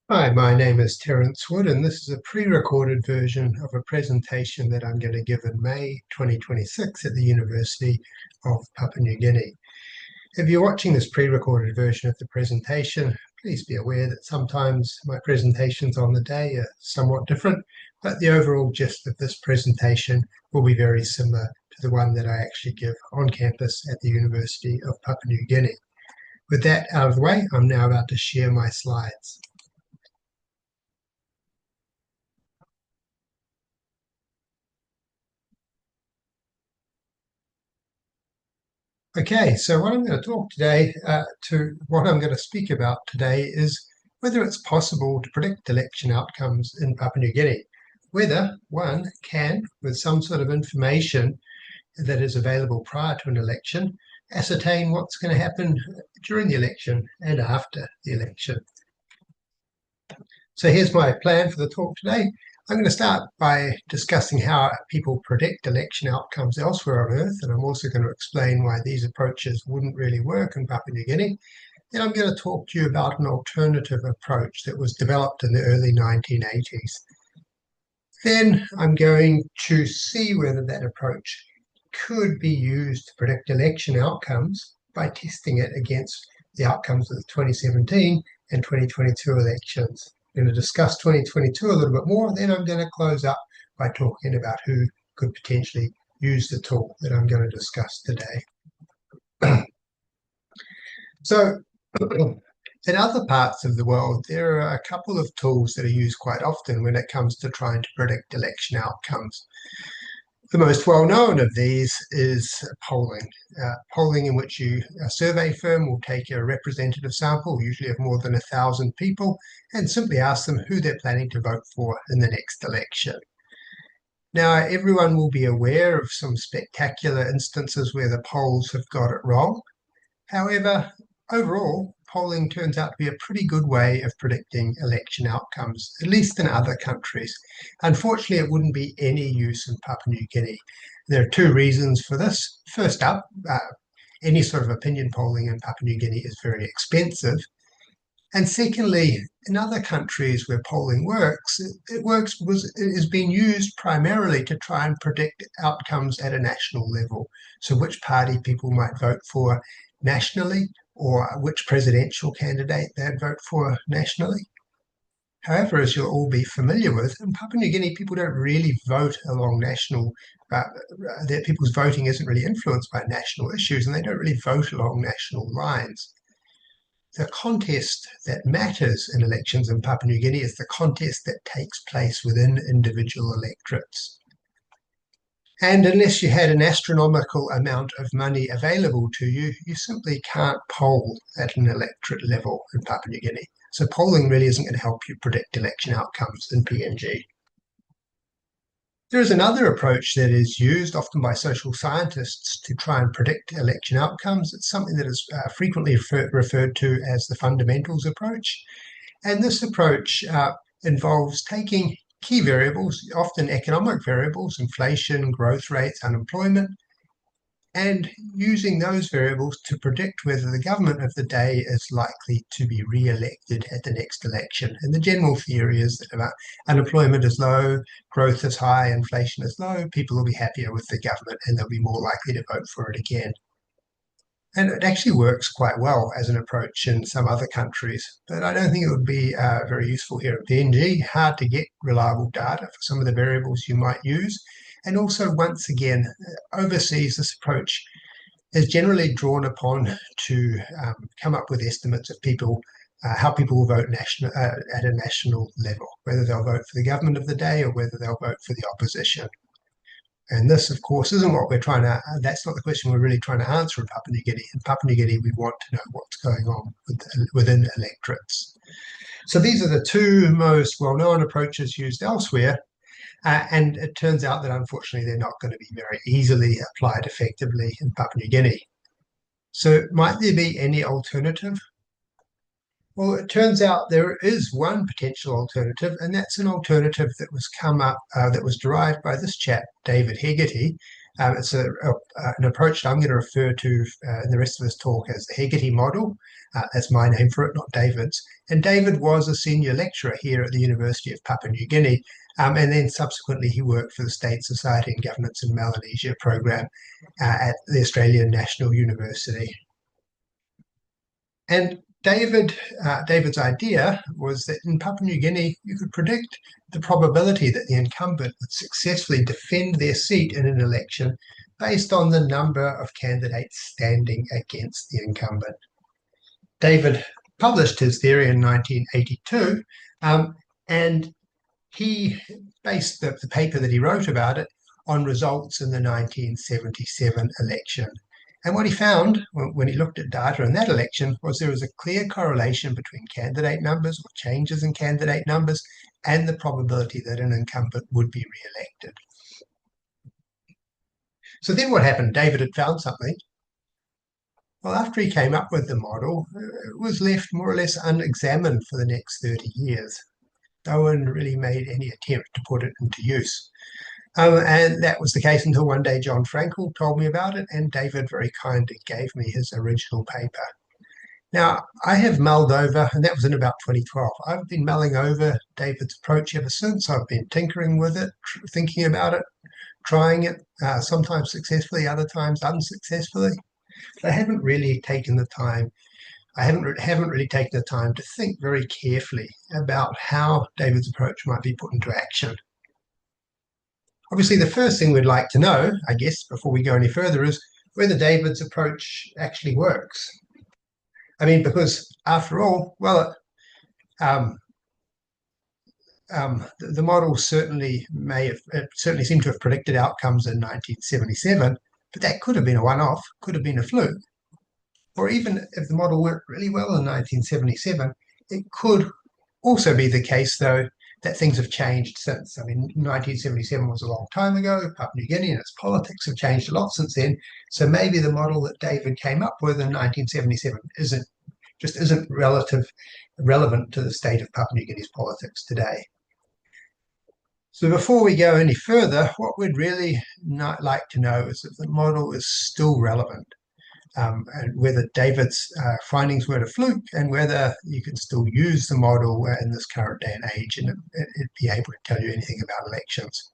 Hi, my name is Terence Wood, and this is a pre-recorded version of a presentation that I'm going to give in May 2026 at the University of Papua New Guinea. If you're watching this pre-recorded version of the presentation, please be aware that sometimes my presentations on the day are somewhat different, but the overall gist of this presentation will be very similar to the one that I actually give on campus at the University of Papua New Guinea. With that out of the way, I'm now about to share my slides. Okay, so what I'm going to talk today what I'm going to speak about today is whether it's possible to predict election outcomes in Papua New Guinea, whether one can, with some sort of information that is available prior to an election, ascertain what's going to happen during the election and after the election. So here's my plan for the talk today. I'm going to start by discussing how people predict election outcomes elsewhere on Earth, and I'm also going to explain why these approaches wouldn't really work in Papua New Guinea. Then I'm going to talk to you about an alternative approach that was developed in the early 1980s. Then I'm going to see whether that approach could be used to predict election outcomes by testing it against the outcomes of the 2017 and 2022 elections. I'm going to discuss 2022 a little bit more, then I'm going to close up by talking about who could potentially use the tool that I'm going to discuss today. So in other parts of the world, there are a couple of tools that are used quite often when it comes to trying to predict election outcomes. The most well-known of these is polling. Polling in which a survey firm will take a representative sample, usually of more than 1,000 people, and simply ask them who they're planning to vote for in the next election. Now, everyone will be aware of some spectacular instances where the polls have got it wrong. However, overall, polling turns out to be a pretty good way of predicting election outcomes, at least in other countries. Unfortunately, it wouldn't be any use in Papua New Guinea. There are two reasons for this. First up, any sort of opinion polling in Papua New Guinea is very expensive. And secondly, in other countries where polling works, it is being used primarily to try and predict outcomes at a national level. So which party people might vote for nationally, or which presidential candidate they'd vote for nationally. However, as you'll all be familiar with, in Papua New Guinea, people don't really vote along national, people's voting isn't really influenced by national issues, and they don't really vote along national lines. The contest that matters in elections in Papua New Guinea is the contest that takes place within individual electorates. And unless you had an astronomical amount of money available to you, you simply can't poll at an electorate level in Papua New Guinea. So polling really isn't going to help you predict election outcomes in PNG. There is another approach that is used often by social scientists to try and predict election outcomes. It's something that is frequently referred to as the fundamentals approach. And this approach involves taking key variables, often economic variables, inflation, growth rates, unemployment, and using those variables to predict whether the government of the day is likely to be re-elected at the next election. And the general theory is that if unemployment is low, growth is high, inflation is low, people will be happier with the government and they'll be more likely to vote for it again. And it actually works quite well as an approach in some other countries, but I don't think it would be very useful here at PNG. Hard to get reliable data for some of the variables you might use. And also, once again, overseas, this approach is generally drawn upon to come up with estimates of people, how people will vote at a national level, whether they'll vote for the government of the day or whether they'll vote for the opposition. And this, of course, isn't what we're trying to, that's not the question we're really trying to answer in Papua New Guinea. In Papua New Guinea, we want to know what's going on within electorates. So these are the two most well-known approaches used elsewhere. And it turns out that unfortunately, they're not going to be very easily applied effectively in Papua New Guinea. So might there be any alternative? Well, it turns out there is one potential alternative, and that's an alternative that was that was derived by this chap, David Hegarty, It's an approach that I'm going to refer to in the rest of this talk as the Hegarty model. That's my name for it, not David's. And David was a senior lecturer here at the University of Papua New Guinea, and then subsequently he worked for the State Society and Governance in Melanesia program at the Australian National University. And David's idea was that in Papua New Guinea, you could predict the probability that the incumbent would successfully defend their seat in an election based on the number of candidates standing against the incumbent. David published his theory in 1982, and he based the paper that he wrote about it on results in the 1977 election. And what he found when he looked at data in that election was there was a clear correlation between candidate numbers or changes in candidate numbers and the probability that an incumbent would be re-elected. So then what happened? David had found something. Well, after he came up with the model, it was left more or less unexamined for the next 30 years. No one really made any attempt to put it into use. And that was the case until one day John Frankel told me about it, and David very kindly gave me his original paper. Now, I have mulled over, and that was in about 2012. I've been mulling over David's approach ever since. I've been tinkering with it, thinking about it, trying it, sometimes successfully, other times unsuccessfully. But I haven't really taken the time to think very carefully about how David's approach might be put into action. Obviously, the first thing we'd like to know, I guess, before we go any further, is whether David's approach actually works. I mean, because after all, well, the model certainly seemed to have predicted outcomes in 1977, but that could have been a one-off, could have been a fluke. Or even if the model worked really well in 1977, it could also be the case, though, that things have changed since. I mean, 1977 was a long time ago. Papua New Guinea and its politics have changed a lot since then. So maybe the model that David came up with in 1977 isn't relevant to the state of Papua New Guinea's politics today. So before we go any further, what we'd really not like to know is if the model is still relevant. And whether David's findings were a fluke and whether you can still use the model in this current day and age and it'd be able to tell you anything about elections.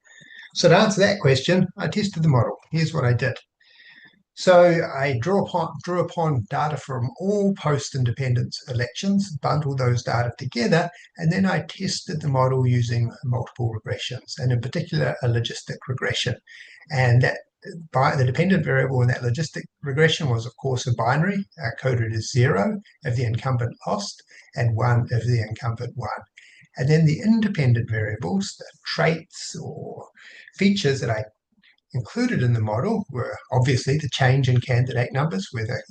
So to answer that question, I tested the model. Here's what I did. So I drew upon data from all post-independence elections, bundled those data together, and then I tested the model using multiple regressions, and in particular a logistic regression. And that the dependent variable in that logistic regression was, of course, a binary coded as 0 if the incumbent lost and 1 if the incumbent won. And then the independent variables, the traits or features that I included in the model were obviously the change in candidate numbers, whether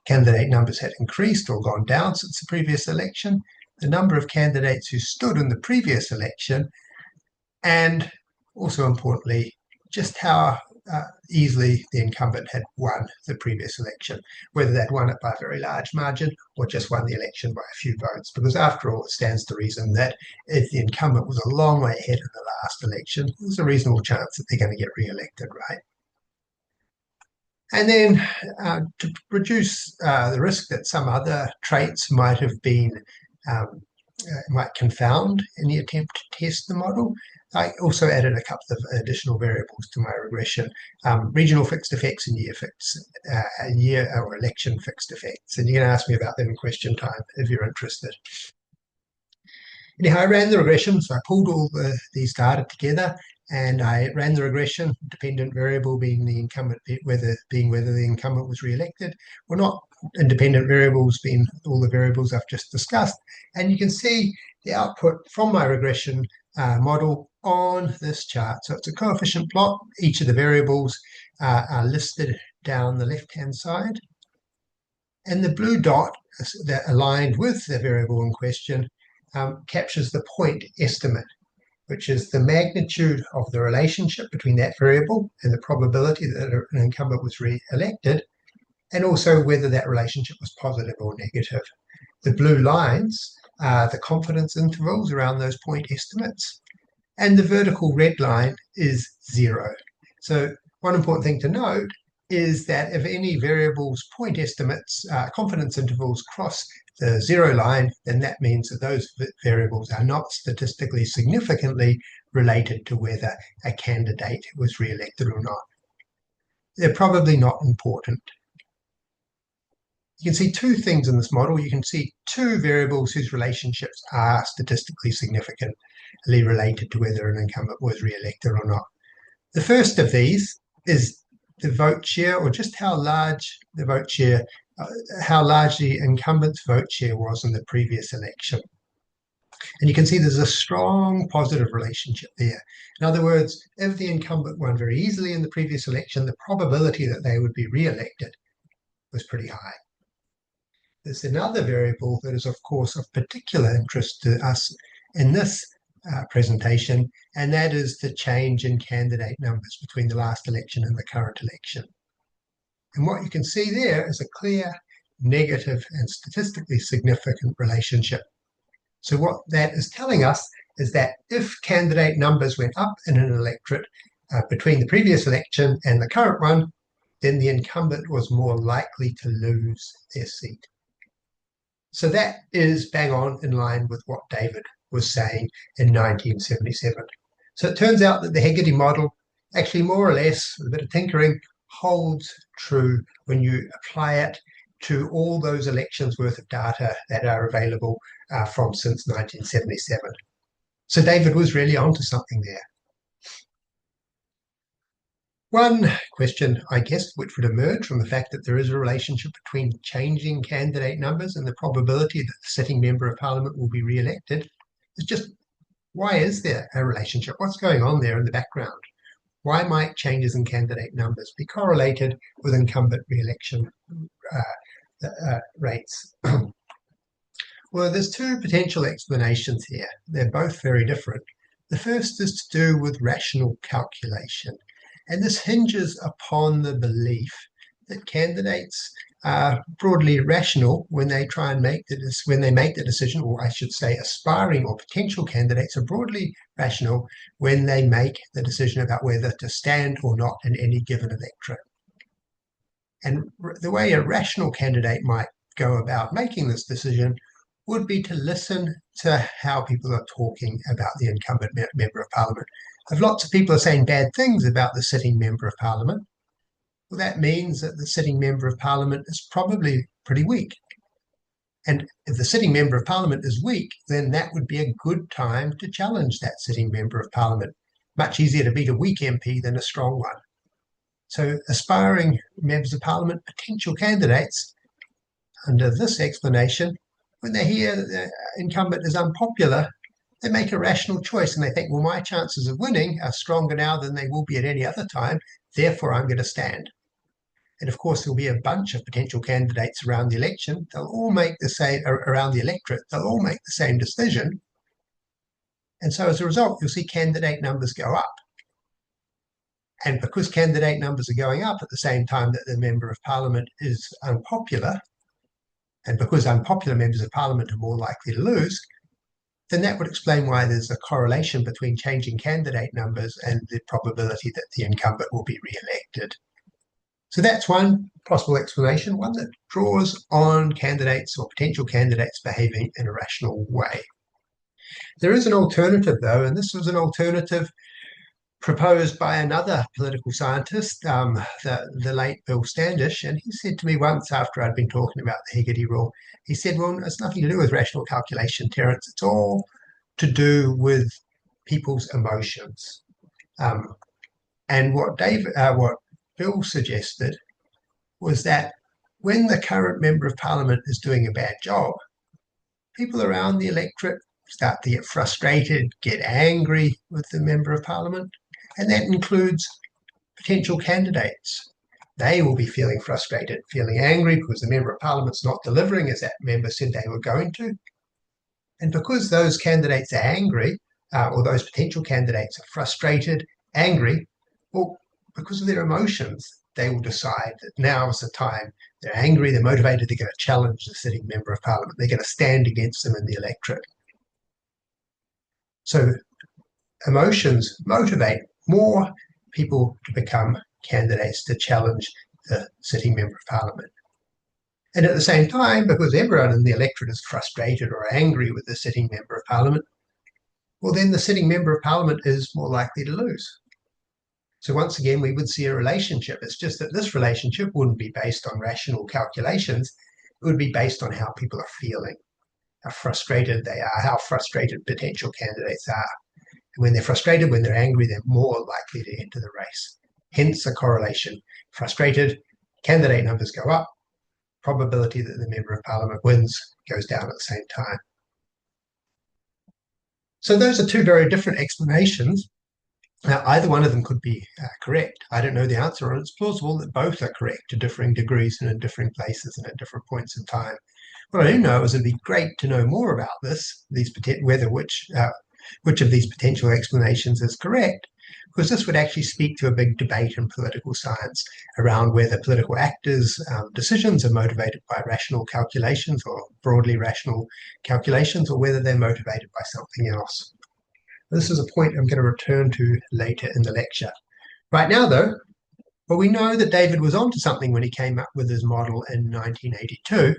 candidate numbers had increased or gone down since the previous election, the number of candidates who stood in the previous election, and also importantly, just how easily the incumbent had won the previous election, whether they'd won it by a very large margin or just won the election by a few votes. Because after all, it stands to reason that if the incumbent was a long way ahead in the last election, there's a reasonable chance that they're going to get re-elected, right? And then to reduce the risk that some other traits might confound any attempt to test the model, I also added a couple of additional variables to my regression, regional fixed effects and year or election fixed effects. And you can ask me about them in question time if you're interested. Anyhow, I ran the regression, so I pulled all these data together, and I ran the regression, dependent variable being the incumbent, whether the incumbent was re-elected, or not independent variables being all the variables I've just discussed. And you can see the output from my regression model on this chart. So it's a coefficient plot. Each of the variables are listed down the left-hand side. And the blue dot that aligned with the variable in question captures the point estimate, which is the magnitude of the relationship between that variable and the probability that an incumbent was re-elected, and also whether that relationship was positive or negative. The blue lines are the confidence intervals around those point estimates, and the vertical red line is 0. So One important thing to note is that if any variables point estimates, confidence intervals cross the zero line, then that means that those variables are not statistically significantly related to whether a candidate was re-elected or not. They're probably not important. You can see two things in this model. You can see two variables whose relationships are statistically significantly related to whether an incumbent was re-elected or not. The first of these is the vote share, or just how large the vote share, how large the incumbent's vote share was in the previous election. And you can see there's a strong positive relationship there. In other words, if the incumbent won very easily in the previous election, the probability that they would be re-elected was pretty high. There's another variable that is, of course, of particular interest to us in this presentation, and that is the change in candidate numbers between the last election and the current election. And what you can see there is a clear negative and statistically significant relationship. So what that is telling us is that if candidate numbers went up in an electorate between the previous election and the current one, then the incumbent was more likely to lose their seat. So that is bang on in line with what David was saying in 1977. So it turns out that the Hegarty model actually more or less, with a bit of tinkering, holds true when you apply it to all those elections worth of data that are available from since 1977. So David was really onto something there. One question, I guess, which would emerge from the fact that there is a relationship between changing candidate numbers and the probability that the sitting member of parliament will be re-elected is just, why is there a relationship? What's going on there in the background? Why might changes in candidate numbers be correlated with incumbent re-election rates? Well, there's two potential explanations here. They're both very different. The first is to do with rational calculation. And this hinges upon the belief that candidates are broadly rational when they try and make the decision, or I should say aspiring or potential candidates are broadly rational when they make the decision about whether to stand or not in any given electorate. And the way a rational candidate might go about making this decision would be to listen to how people are talking about the incumbent member of parliament. If lots of people are saying bad things about the sitting member of parliament, well, that means that the sitting member of parliament is probably pretty weak. And if the sitting member of parliament is weak, then that would be a good time to challenge that sitting member of parliament. Much easier to beat a weak MP than a strong one. So aspiring members of parliament, potential candidates, under this explanation, when they hear that the incumbent is unpopular, they make a rational choice and they think, well, my chances of winning are stronger now than they will be at any other time, therefore I'm going to stand. And of course, there'll be a bunch of potential candidates around the election. They'll all make the same, around the electorate, they'll all make the same decision. And so as a result, you'll see candidate numbers go up. And because candidate numbers are going up at the same time that the member of parliament is unpopular, and because unpopular members of parliament are more likely to lose, then that would explain why there's a correlation between changing candidate numbers and the probability that the incumbent will be re-elected. So that's one possible explanation, one that draws on candidates or potential candidates behaving in a rational way. There is an alternative, though, and this was an alternative proposed by another political scientist, the late Bill Standish, and he said to me once after I'd been talking about the Hegarty rule, he said, well, it's nothing to do with rational calculation, Terence. It's all to do with people's emotions. And what Bill suggested was that when the current member of parliament is doing a bad job, people around the electorate start to get frustrated, get angry with the member of parliament, and that includes potential candidates. They will be feeling frustrated, feeling angry because the member of parliament's not delivering as that member said they were going to. And because those candidates are angry, or those potential candidates are frustrated, angry, well, because of their emotions, they will decide that now is the time. They're angry, they're motivated, they're going to challenge the sitting member of parliament. They're going to stand against them in the electorate. So emotions motivate more people to become candidates to challenge the sitting member of parliament. And at the same time, because everyone in the electorate is frustrated or angry with the sitting member of parliament, well, then the sitting member of parliament is more likely to lose. So once again, we would see a relationship. It's just that this relationship wouldn't be based on rational calculations. It would be based on how people are feeling, how frustrated they are, how frustrated potential candidates are. And when they're frustrated, when they're angry, they're more likely to enter the race. Hence a correlation. Frustrated, candidate numbers go up, probability that the member of parliament wins goes down at the same time. So those are two very different explanations. Now, either one of them could be correct. I don't know the answer, and it's plausible that both are correct to differing degrees and in different places and at different points in time. What I do know is it'd be great to know more about this, which of these potential explanations is correct, because this would actually speak to a big debate in political science around whether political actors' decisions are motivated by rational calculations or broadly rational calculations, or whether they're motivated by something else. This is a point I'm going to return to later in the lecture. Right now, though, well, we know that David was onto something when he came up with his model in 1982.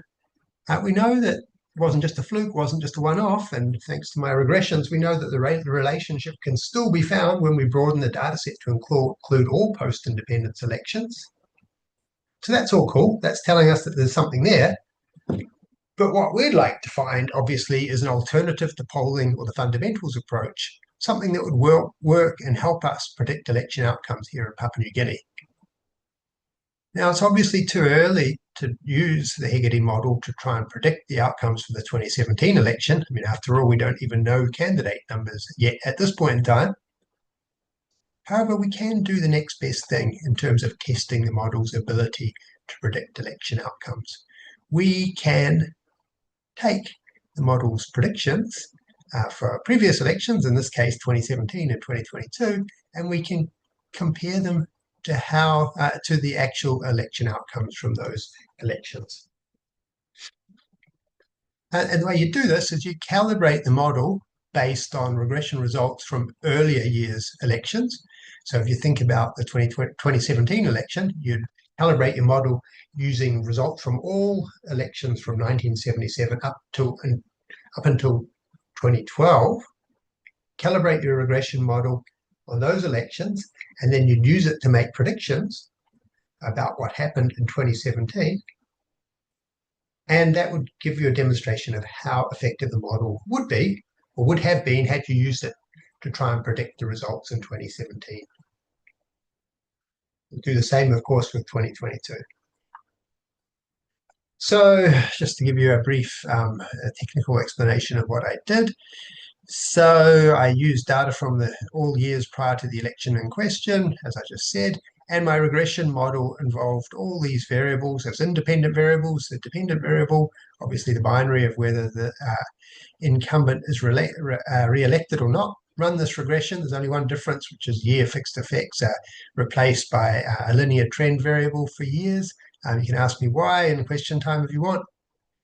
We know that it wasn't just a fluke, wasn't just a one-off, and thanks to my regressions, we know that the relationship can still be found when we broaden the data set to include all post-independence elections. So that's all cool. That's telling us that there's something there. But what we'd like to find, obviously, is an alternative to polling or the fundamentals approach, something that would work and help us predict election outcomes here in Papua New Guinea. Now, it's obviously too early to use the Hegarty model to try and predict the outcomes for the 2017 election. I mean, after all, we don't even know candidate numbers yet at this point in time. However, we can do the next best thing in terms of testing the model's ability to predict election outcomes. We can take the model's predictions for previous elections, in this case 2017 and 2022, and we can compare them to the actual election outcomes from those elections. And the way you do this is you calibrate the model based on regression results from earlier years' elections. So if you think about the 2017 election, you'd calibrate your model using results from all elections from 1977 up until 2012. Calibrate your regression model on those elections, and then you'd use it to make predictions about what happened in 2017. And that would give you a demonstration of how effective the model would be, or would have been, had you used it to try and predict the results in 2017. We'll do the same, of course, with 2022. So just to give you a brief technical explanation of what I did. So I used data from all years prior to the election in question, as I just said, and my regression model involved all these variables as independent variables, the dependent variable, obviously the binary of whether the incumbent is re-elected or not. Run this regression. There's only one difference, which is year fixed effects are replaced by a linear trend variable for years. You can ask me why in question time if you want.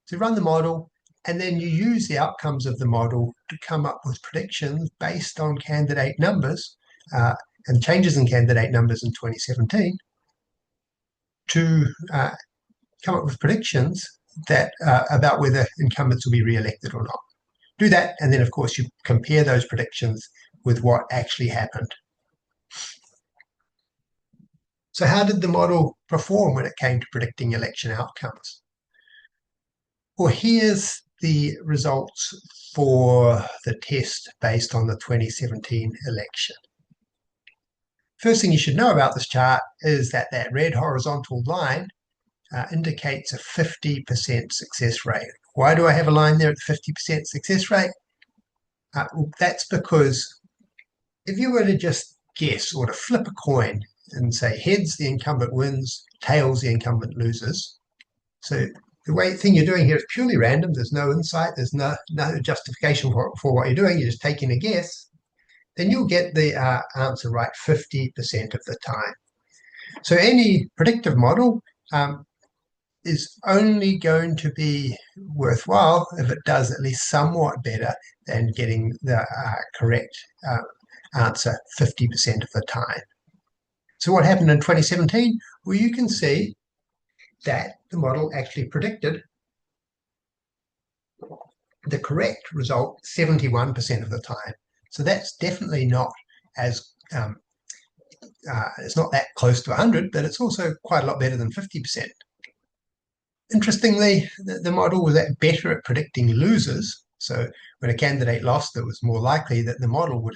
So run the model, and then you use the outcomes of the model to come up with predictions based on candidate numbers and changes in candidate numbers in 2017 to come up with predictions that about whether incumbents will be re-elected or not. Do that, and then, of course, you compare those predictions with what actually happened. So how did the model perform when it came to predicting election outcomes? Well, here's the results for the test based on the 2017 election. First thing you should know about this chart is that that red horizontal line indicates a 50% success rate. Why do I have a line there at 50% success rate? Well, that's because if you were to just guess or to flip a coin and say heads, the incumbent wins, tails, the incumbent loses. So the thing you're doing here is purely random. There's no insight. There's no justification for what you're doing. You're just taking a guess. Then you'll get the answer right 50% of the time. So any predictive model is only going to be worthwhile if it does at least somewhat better than getting the correct answer 50% of the time. So what happened in 2017? Well, you can see that the model actually predicted the correct result 71% of the time. So that's definitely not as it's not that close to 100, but it's also quite a lot better than 50%. Interestingly, the model was better at predicting losers. So when a candidate lost, it was more likely that the model would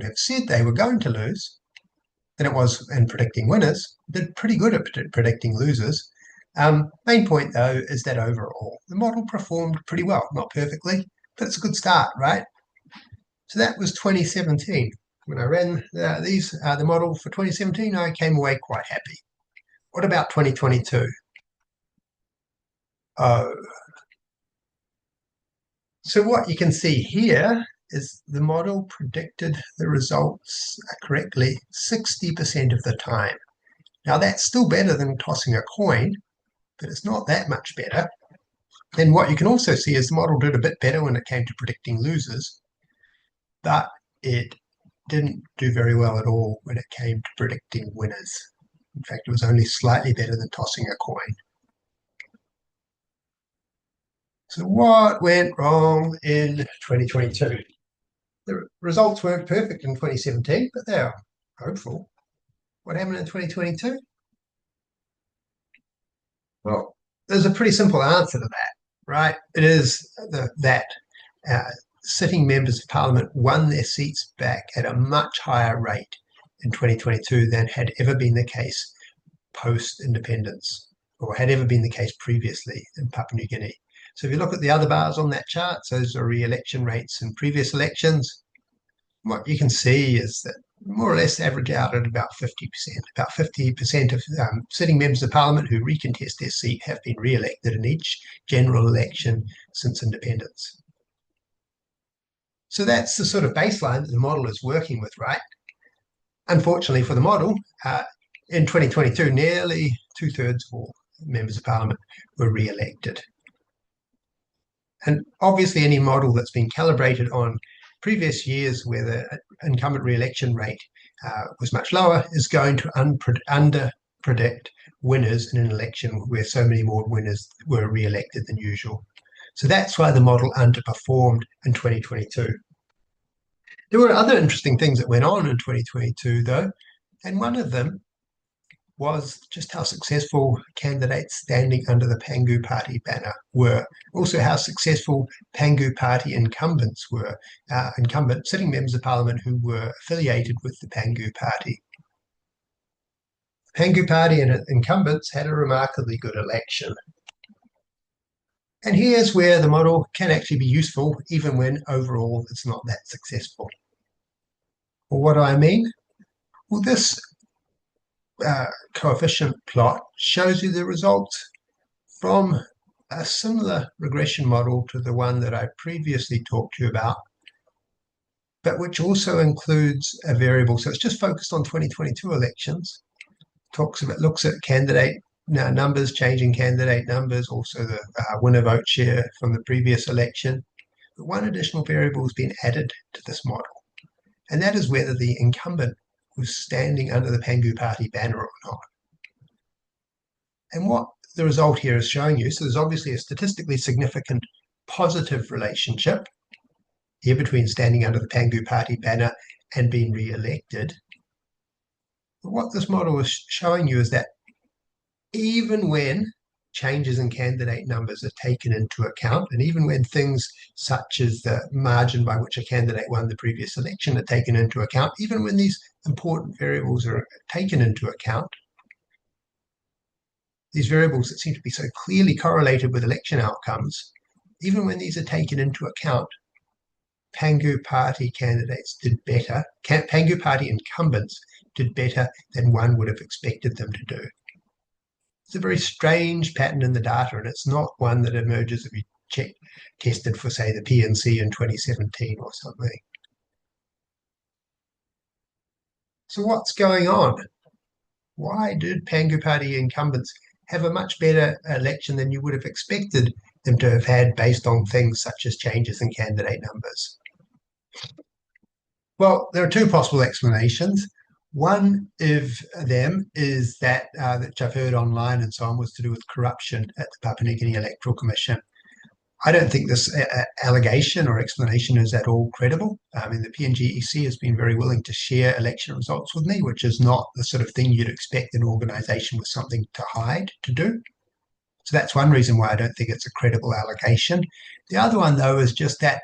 have said they were going to lose than it was in predicting winners. It did pretty good at predicting losers. Main point, though, is that overall, the model performed pretty well. Not perfectly, but it's a good start, right? So that was 2017. When I ran the model for 2017, I came away quite happy. What about 2022? Oh, so what you can see here is the model predicted the results correctly 60% of the time. Now that's still better than tossing a coin, but it's not that much better. And what you can also see is the model did a bit better when it came to predicting losers, but it didn't do very well at all when it came to predicting winners. In fact, it was only slightly better than tossing a coin. So what went wrong in 2022? The results weren't perfect in 2017, but they are hopeful. What happened in 2022? Well, there's a pretty simple answer to that, right? It is that sitting members of parliament won their seats back at a much higher rate in 2022 than had ever been the case post-independence, or had ever been the case previously in Papua New Guinea. So if you look at the other bars on that chart, so those are re-election rates in previous elections. What you can see is that more or less average out at about 50%. About 50% of sitting members of parliament who recontest their seat have been re-elected in each general election since independence. So that's the sort of baseline that the model is working with, right? Unfortunately for the model, in 2022, nearly 2/3 of all members of parliament were re-elected. And obviously any model that's been calibrated on previous years where the incumbent re-election rate was much lower is going to under-predict winners in an election where so many more winners were re-elected than usual. So that's why the model underperformed in 2022. There were other interesting things that went on in 2022, though, and one of them was just how successful candidates standing under the Pangu Party banner were. Also how successful Pangu Party incumbents were, incumbent sitting members of parliament who were affiliated with the Pangu Party. The Pangu Party and incumbents had a remarkably good election. And here's where the model can actually be useful, even when overall it's not that successful. Well, what do I mean? Well, this coefficient plot shows you the results from a similar regression model to the one that I previously talked to you about, but which also includes a variable. So it's just focused on 2022 elections, looks at candidate numbers, changing candidate numbers, also the winner vote share from the previous election. But one additional variable has been added to this model, and that is whether the incumbent was standing under the Pangu Party banner or not. And what the result here is showing you, so there's obviously a statistically significant positive relationship here between standing under the Pangu Party banner and being re-elected. But what this model is showing you is that even when changes in candidate numbers are taken into account, and even when things such as the margin by which a candidate won the previous election are taken into account, even when these important variables are taken into account, these variables that seem to be so clearly correlated with election outcomes, even when these are taken into account, Pangu Party candidates did better, Pangu Party incumbents did better than one would have expected them to do. It's a very strange pattern in the data, and it's not one that emerges if you tested for, say, the PNC in 2017 or something. So what's going on? Why did Pangu Party incumbents have a much better election than you would have expected them to have had based on things such as changes in candidate numbers? Well, there are two possible explanations. One of them is that, which I've heard online and so on, was to do with corruption at the Papua New Guinea Electoral Commission. I don't think this allegation or explanation is at all credible. I mean, the PNGEC has been very willing to share election results with me, which is not the sort of thing you'd expect an organisation with something to hide to do. So that's one reason why I don't think it's a credible allegation. The other one, though, is just that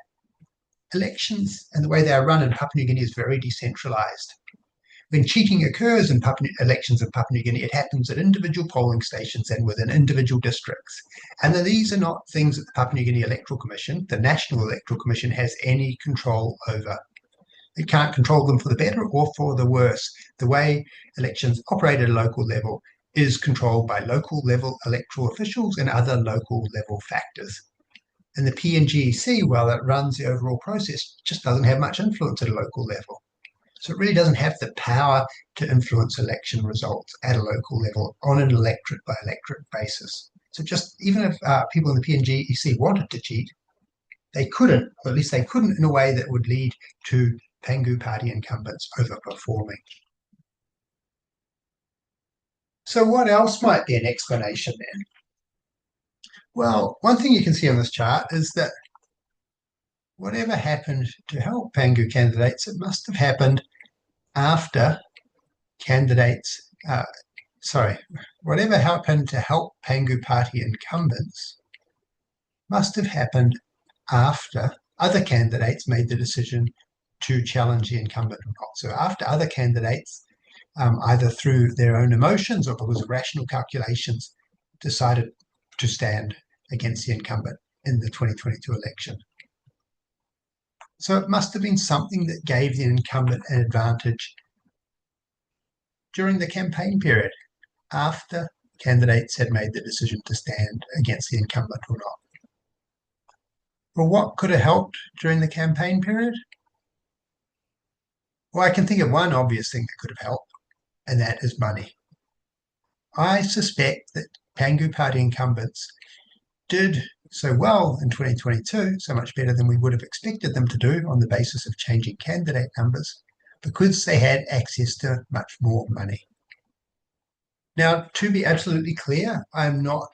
elections and the way they are run in Papua New Guinea is very decentralised. When cheating occurs in elections in Papua New Guinea, it happens at individual polling stations and within individual districts. And then these are not things that the Papua New Guinea Electoral Commission, the National Electoral Commission, has any control over. It can't control them for the better or for the worse. The way elections operate at a local level is controlled by local level electoral officials and other local level factors. And the PNGEC, while it runs the overall process, just doesn't have much influence at a local level. So it really doesn't have the power to influence election results at a local level on an electorate by electorate basis. So just even if people in the PNGEC wanted to cheat, they couldn't, or at least they couldn't in a way that would lead to Pangu Party incumbents overperforming. So what else might be an explanation then? Well, one thing you can see on this chart is that whatever happened to help Pangu candidates, it must have happened after candidates, whatever happened to help Pangu Party incumbents must have happened after other candidates made the decision to challenge the incumbent or not. So after other candidates, either through their own emotions or because of rational calculations, decided to stand against the incumbent in the 2022 election. So it must have been something that gave the incumbent an advantage during the campaign period, after candidates had made the decision to stand against the incumbent or not. Well, what could have helped during the campaign period? Well, I can think of one obvious thing that could have helped, and that is money. I suspect that Pangu Party incumbents did so well in 2022, so much better than we would have expected them to do on the basis of changing candidate numbers, because they had access to much more money. Now, to be absolutely clear, I'm not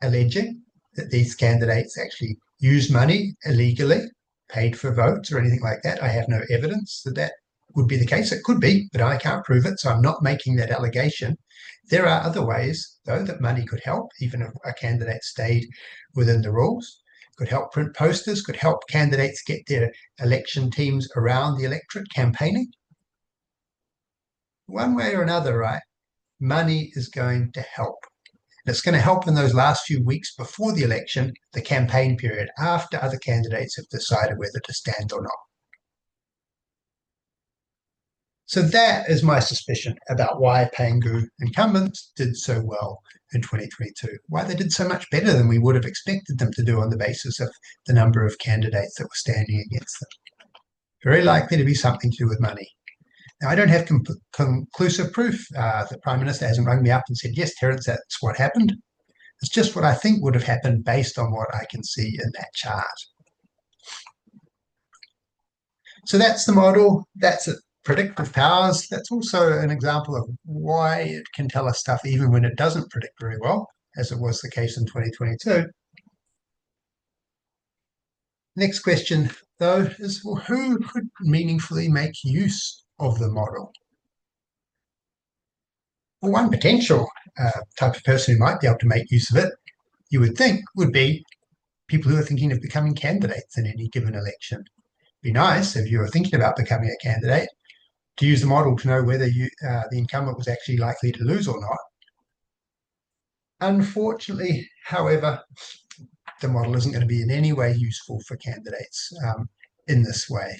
alleging that these candidates actually used money illegally, paid for votes or anything like that. I have no evidence that that would be the case. It could be, but I can't prove it, so I'm not making that allegation. There are other ways, though, that money could help, even if a candidate stayed within the rules. Could help print posters, could help candidates get their election teams around the electorate campaigning. One way or another, right, money is going to help. And it's going to help in those last few weeks before the election, the campaign period, after other candidates have decided whether to stand or not. So that is my suspicion about why Pangu incumbents did so well in 2022, why they did so much better than we would have expected them to do on the basis of the number of candidates that were standing against them. Very likely to be something to do with money. Now, I don't have conclusive proof. The Prime Minister hasn't rung me up and said, yes, Terence, that's what happened. It's just what I think would have happened based on what I can see in that chart. So that's the model. That's it. Predictive powers. That's also an example of why it can tell us stuff even when it doesn't predict very well, as it was the case in 2022. Next question, though, is, well, who could meaningfully make use of the model? Well, one potential type of person who might be able to make use of it, you would think, would be people who are thinking of becoming candidates in any given election. It'd be nice if you were thinking about becoming a candidate to use the model to know whether the incumbent was actually likely to lose or not. Unfortunately, however, the model isn't going to be in any way useful for candidates in this way.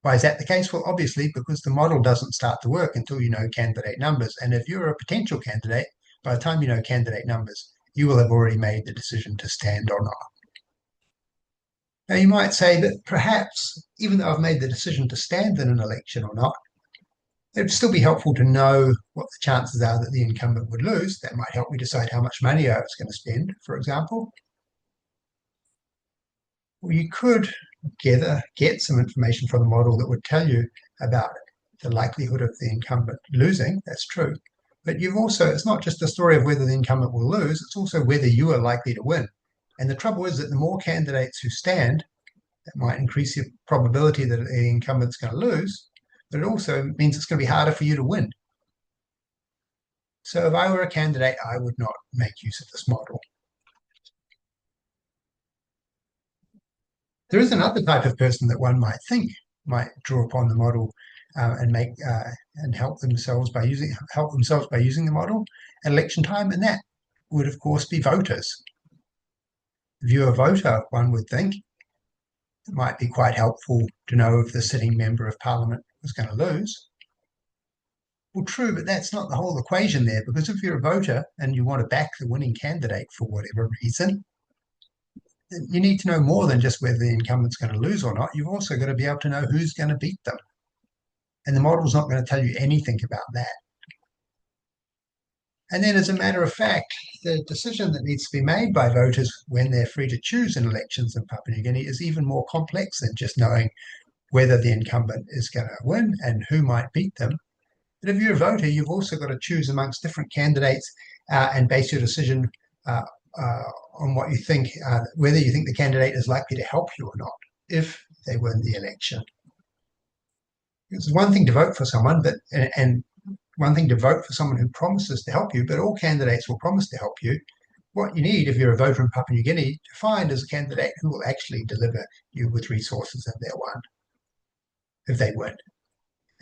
Why is that the case? Well, obviously, because the model doesn't start to work until you know candidate numbers. And if you're a potential candidate, by the time you know candidate numbers, you will have already made the decision to stand or not. Now, you might say that perhaps, even though I've made the decision to stand in an election or not, it'd still be helpful to know what the chances are that the incumbent would lose. That might help me decide how much money I was going to spend, for example. Well, you could get some information from the model that would tell you about the likelihood of the incumbent losing, that's true. But you've also, it's not just a story of whether the incumbent will lose, it's also whether you are likely to win. And the trouble is that the more candidates who stand, that might increase the probability that the incumbent's going to lose, but it also means it's going to be harder for you to win. So if I were a candidate, I would not make use of this model. There is another type of person that one might think might draw upon the model and help themselves by using the model at election time, and that would, of course, be voters. If you're a voter, one would think it might be quite helpful to know if the sitting member of parliament was going to lose. Well, true, but that's not the whole equation there, because if you're a voter and you want to back the winning candidate for whatever reason, you need to know more than just whether the incumbent's going to lose or not. You've also got to be able to know who's going to beat them. And the model's not going to tell you anything about that. And then, as a matter of fact, the decision that needs to be made by voters when they're free to choose in elections in Papua New Guinea is even more complex than just knowing whether the incumbent is going to win and who might beat them. But if you're a voter, you've also got to choose amongst different candidates and base your decision on what you think, whether you think the candidate is likely to help you or not if they win the election. It's one thing to vote for someone, and one thing to vote for someone who promises to help you, but all candidates will promise to help you. What you need, if you're a voter in Papua New Guinea, to find is a candidate who will actually deliver you with resources if they win.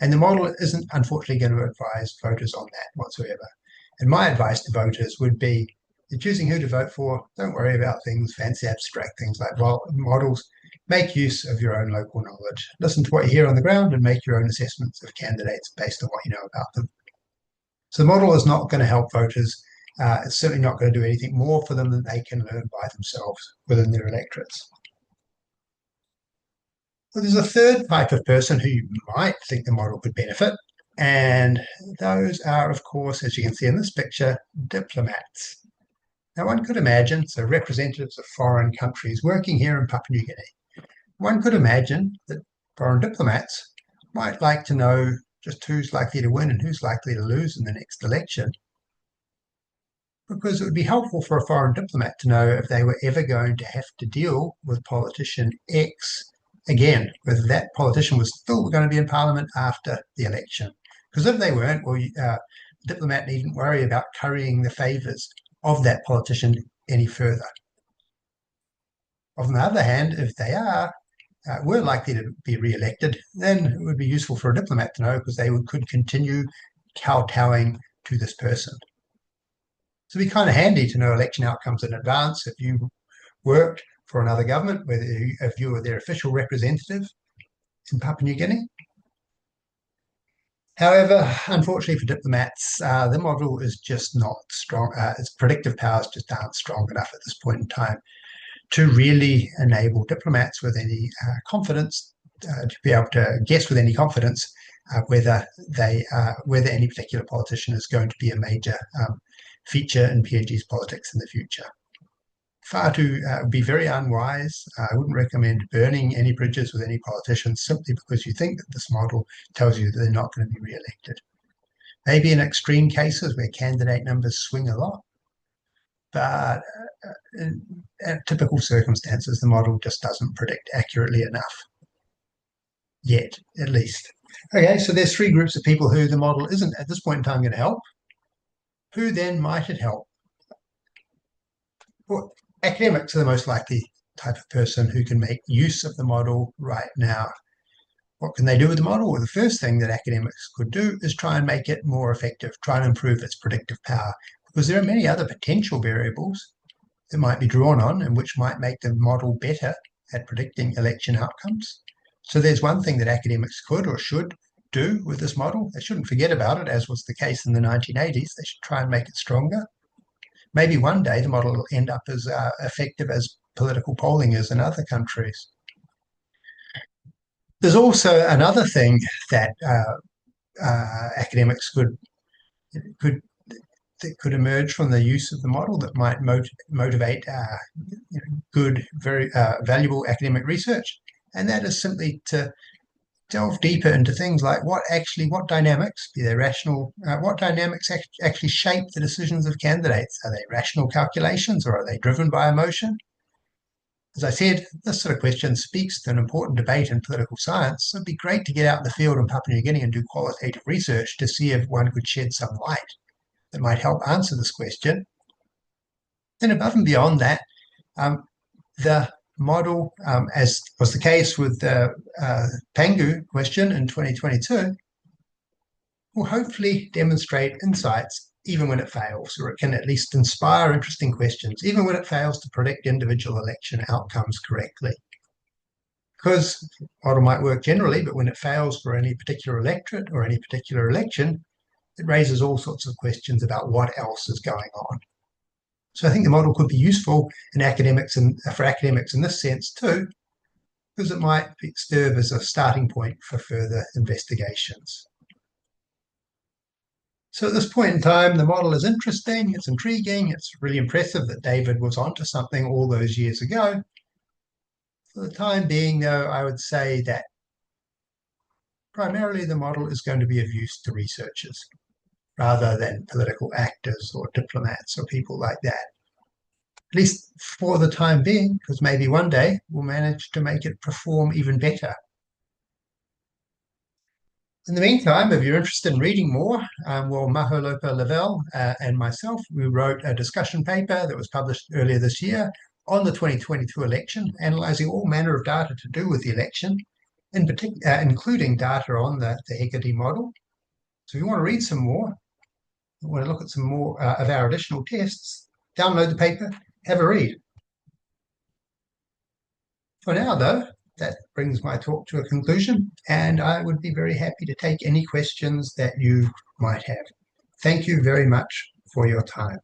And the model isn't, unfortunately, going to advise voters on that whatsoever. And my advice to voters would be, in choosing who to vote for, don't worry about things, fancy abstract things like models. Make use of your own local knowledge. Listen to what you hear on the ground and make your own assessments of candidates based on what you know about them. So the model is not going to help voters. It's certainly not going to do anything more for them than they can learn by themselves within their electorates. Well, there's a third type of person who you might think the model could benefit, and those are, of course, as you can see in this picture, diplomats. Now, one could imagine, so representatives of foreign countries working here in Papua New Guinea, one could imagine that foreign diplomats might like to know just who's likely to win and who's likely to lose in the next election, because it would be helpful for a foreign diplomat to know if they were ever going to have to deal with politician X again, whether that politician was still going to be in parliament after the election. Because if they weren't, well, the diplomat needn't worry about currying the favours of that politician any further. On the other hand, if they were likely to be re-elected, then it would be useful for a diplomat to know, because they could continue kowtowing to this person. So it'd be kind of handy to know election outcomes in advance if you worked for another government, if you were their official representative in Papua New Guinea. However, unfortunately for diplomats, the model is just not strong. Its predictive powers just aren't strong enough at this point in time to really enable diplomats with any confidence to be able to guess with any confidence whether any particular politician is going to be a major feature in PNG's politics in the future. Would be very unwise. I wouldn't recommend burning any bridges with any politicians simply because you think that this model tells you that they're not going to be re-elected. Maybe in extreme cases where candidate numbers swing a lot, but in typical circumstances, the model just doesn't predict accurately enough. Yet, at least. Okay, so there's three groups of people who the model isn't at this point in time going to help. Who then might it help? Well, academics are the most likely type of person who can make use of the model right now. What can they do with the model? Well, the first thing that academics could do is try and make it more effective, try and improve its predictive power, because there are many other potential variables that might be drawn on and which might make the model better at predicting election outcomes. So there's one thing that academics could or should do with this model. They shouldn't forget about it, as was the case in the 1980s. They should try and make it stronger. Maybe one day the model will end up as effective as political polling is in other countries. There's also another thing that academics could emerge from the use of the model that might motivate good, very valuable academic research, and that is simply to delve deeper into things like what dynamics, be they rational, what dynamics actually shape the decisions of candidates. Are they rational calculations or are they driven by emotion? As I said, this sort of question speaks to an important debate in political science, so it'd be great to get out in the field in Papua New Guinea and do qualitative research to see if one could shed some light that might help answer this question. Then above and beyond that, the model, as was the case with the Pangu question in 2022, will hopefully demonstrate insights even when it fails, or it can at least inspire interesting questions, even when it fails to predict individual election outcomes correctly. Because the model might work generally, but when it fails for any particular electorate or any particular election, it raises all sorts of questions about what else is going on. So I think the model could be useful in academics and for academics in this sense too, because it might serve as a starting point for further investigations. So at this point in time, the model is interesting, it's intriguing, it's really impressive that David was onto something all those years ago. For the time being, though, I would say that primarily the model is going to be of use to researchers rather than political actors or diplomats or people like that. At least for the time being, because maybe one day we'll manage to make it perform even better. In the meantime, if you're interested in reading more, well, Maholopa Lavelle and myself, we wrote a discussion paper that was published earlier this year on the 2022 election, analysing all manner of data to do with the election, in particular, including data on the Hecate model. So if you want to read some more, you want to look at some more of our additional tests, download the paper, have a read. For now, though, that brings my talk to a conclusion, and I would be very happy to take any questions that you might have. Thank you very much for your time.